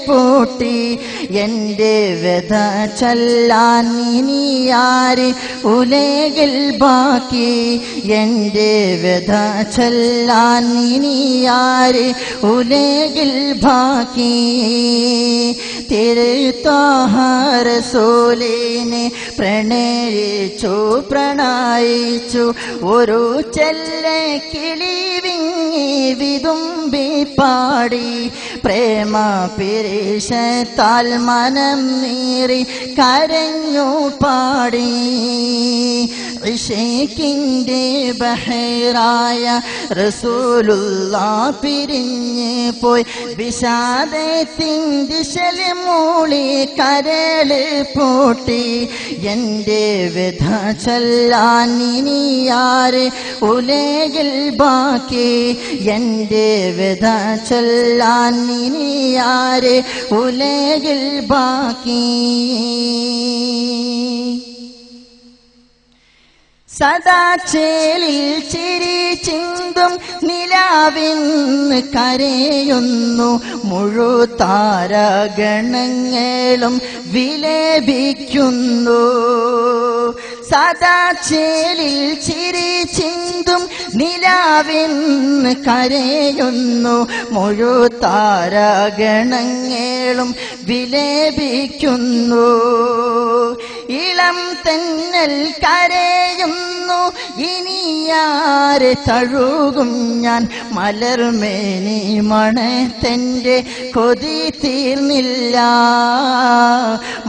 പൂട്ടി എൻ്റെ വ്യഥ ചൊല്ലാൻ ഇനിയാര് ഉലകിൽ ബാക്കി എൻ്റെ വ്യഥ ചൊല്ലാൻ ഇനിയാര് ഉലകിൽ ബാക്കി തിരുത്വാഹ റസൂലിനെ പ്രണയിച്ചു ഒരു ചെല്ല കിളി വിങ്ങി വിതുമ്പി പാടി പ്രേമ പിരിശത്താൽ മനം നീറി കരഞ്ഞു പാടി ഇശക്കിൻ്റെ ബഹറായ റസൂലുള്ളാഹ് പിരിഞ്ഞ് പോയി വിഷാദത്തിൻ്റെ ദിശൽ മൂളി കരള് പൂട്ടി എൻ്റെ വ്യഥ ചൊല്ലാൻ ഇനിയാര് ഉലകിൽ ബാക്കി എൻ്റെ വ്യഥ ചൊല്ലാൻ ഇനിയാര് ഉലകിൽ ബാക്കി സദാ ചേലിൽ ചിരി ചിന്തും നിലാവിന്ന് കരയുന്നു മുഴുതാരഗണങ്ങളും വിലപിക്കുന്നു സദാ ചേലിൽ ചിരി ചിന്തും നിലാവിന്ന് കരയുന്നു മുഴുതാരഗണങ്ങളും വിലപിക്കുന്നു ഇളം തെന്നൽ കരയുന്നു ഇനിയാരെ തഴുകും ഞാൻ മലർമേനി മണത്തെൻ്റെ കൊതി തീർന്നില്ല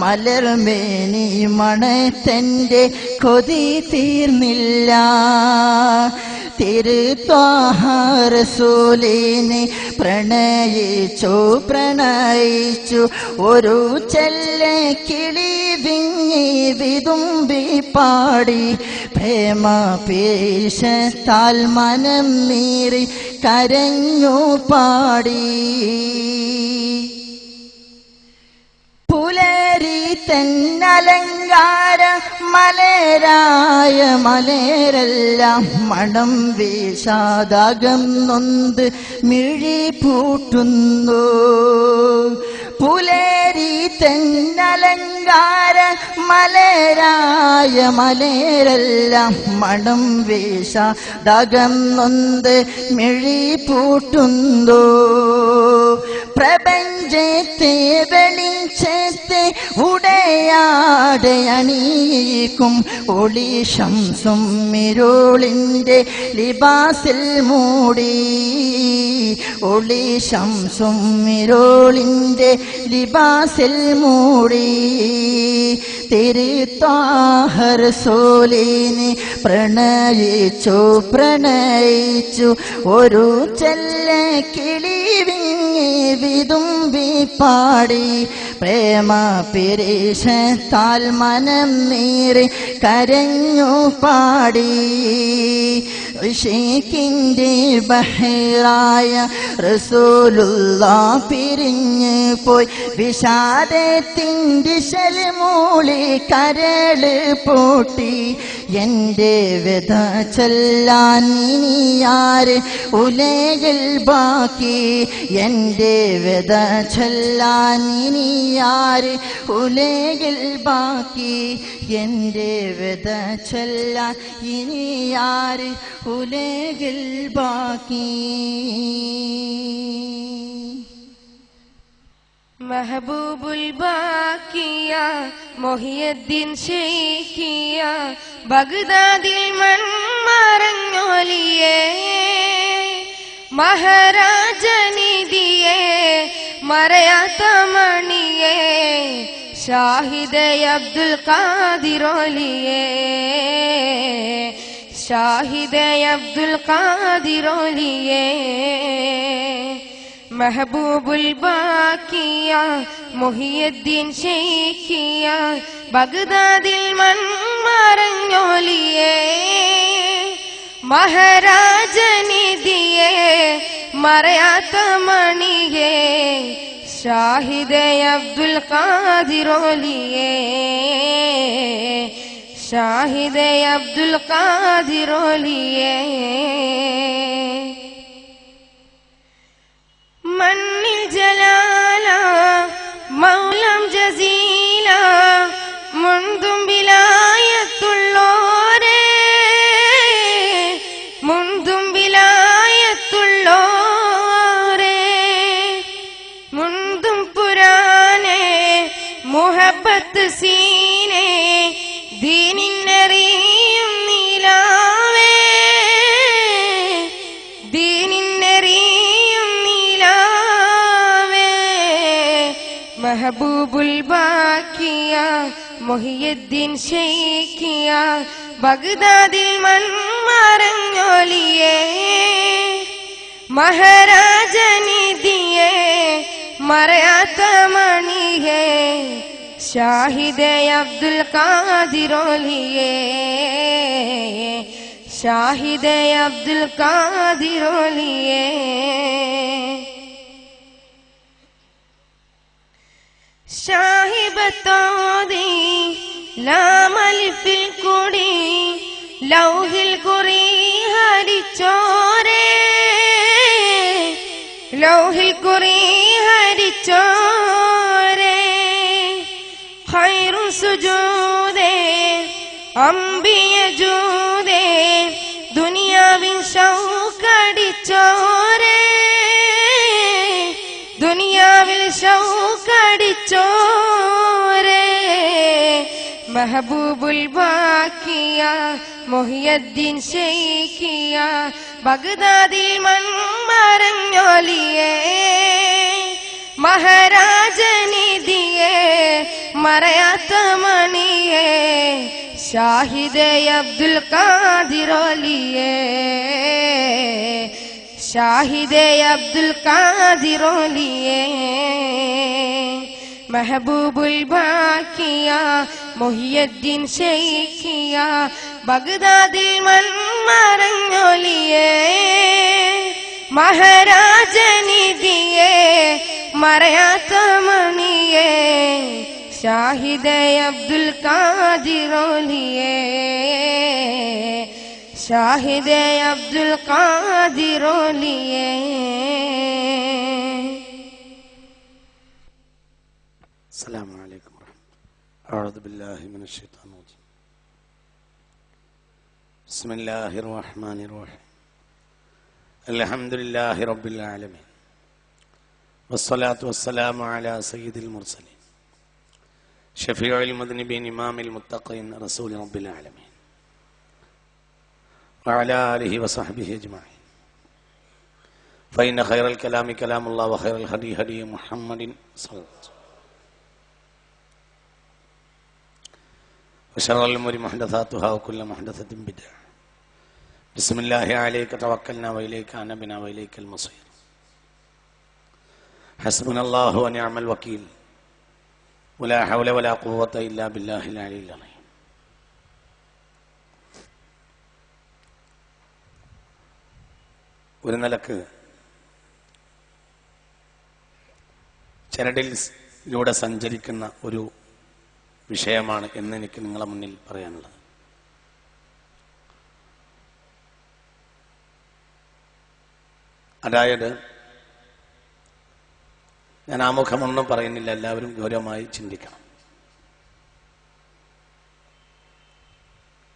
മലർമേനി മണത്തെൻ്റെ കൊതി തീർന്നില്ല തിരുത്വാഹ റസൂലിനെ പ്രണയിച്ചു ഒരു ചെല്ല കിളി വിങ്ങി വിതുമ്പി പാടി പ്രേമ പേശത്താൽ മനം നീറി കരഞ്ഞു പാടി പുലരി തെന്നലങ്കാര മലരായ മലരെല്ലാം മണം വീശാതകം നൊന്ത് മിഴി പൂട്ടുന്നു പുലരി തെന്നലങ്കാര മലരായ മലരെല്ലാം മണം വീശാതകം നൊന്ത് മിഴി പൂട്ടുന്നു പ്രപഞ്ചത്തെ വെളിച്ചത്തെ ഉടയാടെ അണിയിക്കും ഒളി ശംസും ഇരുളിൻ്റെ ലിബാസിൽ മൂടി ഒളി ശംസും ഇരുളിൻ്റെ ലിബാസിൽ മൂടി തിരുത്വാഹ റസൂലിനെ പ്രണയിച്ചു ഒരു ചെല്ല കിളി വിങ്ങി വിതുമ്പി പാടി പ്രേമ പിരിശത്താൽ മനം നീറി കരഞ്ഞു പാടി ഇശക്കിൻ്റെ ബഹറായ റസൂലുള്ളാഹ് പിരിഞ്ഞ് പോയി വിഷാദത്തിൻ്റെ ദിശൽ മൂളി കരള് പൂട്ടി എൻ്റെ വ്യഥ ചൊല്ലാൻ ഇനിയാര് ഉലകിൽ ബാക്കി എൻ്റെ വ്യഥ ചൊല്ലാൻ ഇനിയാര് ഉലകിൽ ബാക്കി എൻ്റെ വ്യഥ ചൊല്ലാൻ ഇനിയാര് ഉലകിൽ ബാക്കി മെഹബൂബുൽ ബാക്കിയ മൊഹിയുദ്ദീൻ ശൈഖിയ ബഗ്ദാദിൽ മൺമറഞ്ഞോലിയേ മഹാരാജനിധിയേ മറയാത്ത മണിയേ ഷാഹിദേ അബ്ദുൽ ഖാദിറോലിയേ ഷാഹിദേ അബ്ദുൽ ഖാദിറോലിയേ മെഹബൂബുൽ ബാക്കിയ മൊഹിയുദ്ദീൻ ശൈഖിയ ബഗ്ദാദിൽ മൺമറഞ്ഞോലിയേ മഹാരാജനിധിയേ മറയാത്ത മണിയേ ഷാഹിദേ അബ്ദുൽ ഖാദിറോലിയേ ഷാഹിദേ അബ്ദുൽ ഖാദിറോലിയേ മണ്ണിൽ ജലാല സീനെ ദീനിന്നറിയും നീലാവേ ദീനിന്നറിയും നീലാവേ മെഹബൂബുൽ ബാക്കിയ മുഹിയുദ്ദീൻ ശൈഖിയ ബഗ്ദാദിൽ മൺമറഞ്ഞൊലിയേ മഹാരാജനിധിയേ മറയാത്ത മണിയേ ഷാഹിദേ അബ്ദുൽ ഖാദിറോലിയേ ഷാഹിദേ അബ്ദുൽ ഖാദിറോലിയേ ഷാഹിബത്തോദി ലാമലിഫിൽ കൂടി ലൗഹിൽ കുറി ഹരിച്ചോരേ ലൗഹിൽ കുറി ഹരിച്ചോരേ ഖൈറു സുജൂദേ അംബിയ ജൂദേ ദുനിയാവിൻ ഷൗക്കടിച്ചോരേ ദുനിയാവിൽ ഷൗക്കടിച്ചോരേ മെഹബൂബുൽ ബാക്കിയ മുഹിയുദ്ദീൻ ശൈഖിയ ബഗ്ദാദിൽ മൺമറഞ്ഞൊലിയേ മഹാരാജനിധിയേ മറയാത്ത മണിയേ ഷാഹിദേ അബ്ദുൽ ഖാദിറോലിയേ ഷാഹിദേ അബ്ദുൽ ഖാദിറോലിയേ മെഹബൂബുൽ ബാക്കിയ മുഹിയുദ്ദീൻ ശൈഖിയ ബഗ്ദാദിൽ മൺമറഞ്ഞൊലിയേ മഹാരാജനിധിയേ മറയാത്ത മണിയേ ഷാഹിദേ അബ്ദുൽ ഖാദിറോലിയേ ഷാഹിദേ അബ്ദുൽ ഖാദിറോലിയേ السلام عليكم ورحمة الله. أعوذ بالله من الشيطان الرجيم. بسم الله الرحمن الرحيم. الحمد لله رب العالمين والصلاة والسلام على سيد المرسلين شفيع المذنبين إمام المتقين رسول رب العالمين وعلى آله وصحبه أجمعين. فإن خير الكلام كلام الله وخير الهدي هدي محمد صلى الله عليه وسلم وشر الأمور محدثاتها وكل محدثة بدعة. بسم الله عليك توكلنا وإليك أنبنا وإليك المصير. حسبنا الله ونعم الوكيل ولا حول ولا قوة إلا بالله العلي العظيم. ഒരു നിലക്ക് ചരടിലൂടെ സഞ്ചരിക്കുന്ന ഒരു വിഷയമാണ് എന്ന് എനിക്ക് നിങ്ങളെ മുന്നിൽ പറയാനുള്ളത്. അതായത് ഞാൻ ആമുഖമൊന്നും പറയുന്നില്ല, എല്ലാവരും ഗൗരവമായി ചിന്തിക്കണം.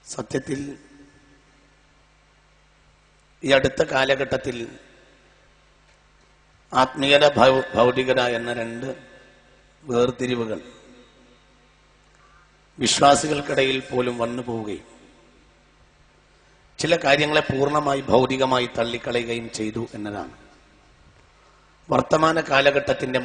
സത്യത്തിൽ ഈ അടുത്ത കാലഘട്ടത്തിൽ ആത്മീയത ഭൗതികത എന്ന രണ്ട് വേർതിരിവുകൾ വിശ്വാസികൾക്കിടയിൽ പോലും വന്നു പോവുകയും ചില കാര്യങ്ങളെ പൂർണ്ണമായി ഭൗതികമായി തള്ളിക്കളയുകയും ചെയ്തു എന്നതാണ് വർത്തമാന കാലഘട്ടത്തിന്റെ